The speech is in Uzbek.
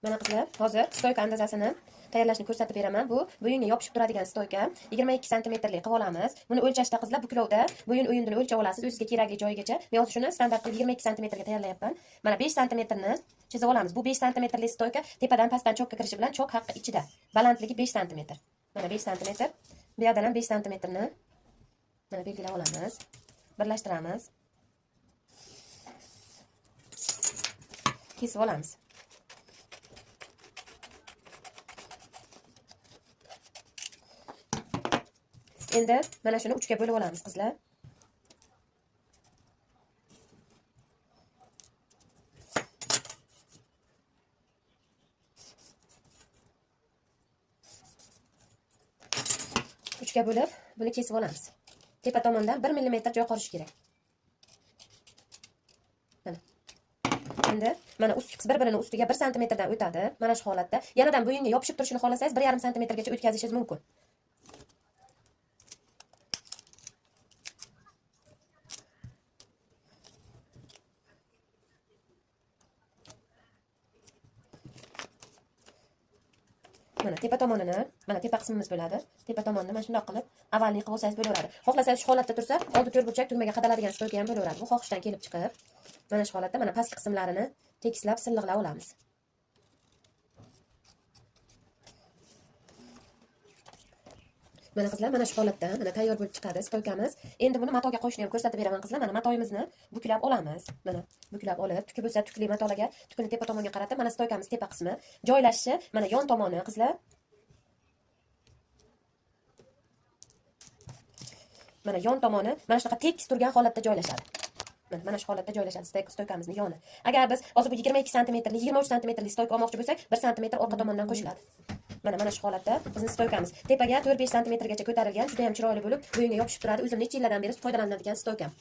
Mana qizlar, hozir stoyka andazasini tayyorlashni ko'rsatib beraman. Bu bo'yinga yopishib turadigan stoyka. 22 santimetrlik qilib olamiz. Buni o'lchashda qizlar buklovda bo'yin o'yinini o'lchab olasiz, o'zingizga kerakli joyigacha. Men hozir shuni standart qilib 22 santimetrga tayyorlayapman. Mana 5 santimetrni chizib olamiz. Bu 5 santimetrlik stoyka tepadan pastdan chokka kirishi bilan chok haqqi ichida. Balandligi 5 santimetr. Mana 5 santimetr. Bu yerdan ham 5 santimetrni mana belgilab olamiz. Birlashtiramiz. Kesib olamiz. Endi mana shuni 3 ga bo'lib olamiz qizlar. Uchga bo'lib buni kesib olamiz. Tepa tomondan 1 mm joy qolishi kerak. Mana. Endi mana ust bir-birining ustiga 1 cm dan o'tadi. Mana shu holatda yanadan bo'yinga yopishib turishini xohlasangiz 1,5 cm gacha o'tkazishingiz mumkin. Mana tepa tomonini, mana tepa qismimiz bo'ladi. Tepa tomonini mana shunday qilib avvalni qilib olsangiz bo'laveradi. Xohlasangiz shu holatda tursa, oldi to'rtburchak tugmaga qadaladigan stoyka ham bo'laveradi. Bu xohishdan kelib chiqib, mana shu holatda mana pastki qismlarini tekislab silliqlab olamiz. Mana qizlar, mana shu holatda mana tayyor bo'lib chiqadi stoykamiz. Endi buni matoga qo'yishni ham ko'rsatib beraman qizlar. Mana matoyimizni buklab olamiz. Mana buklab olib, tuki bo'lsa tukli matolarga, tukini tepa tomonga qaratib, mana stoykamiz tepa qismi joylashishi, mana yon tomoni qizlar. Mana yon tomoni mana shunaqa tekis turgan holatda joylashadi. Mana shu holatda joylashadi stoykamizning yoni. Agar biz hozir bu 22 santimetrli, 23 santimetrli stoyka olmoqchi bo'lsak, 1 santimetr orqa tomondan qo'shiladi. Mana shu holatda bizning stoykamiz tepaga 4-5 santimetrgacha ko'tarilgan, juda ham chiroyli bo'lib, bo'yinga yopishib turadi. O'zim necha yillardan beri foydalanadigan stoykam.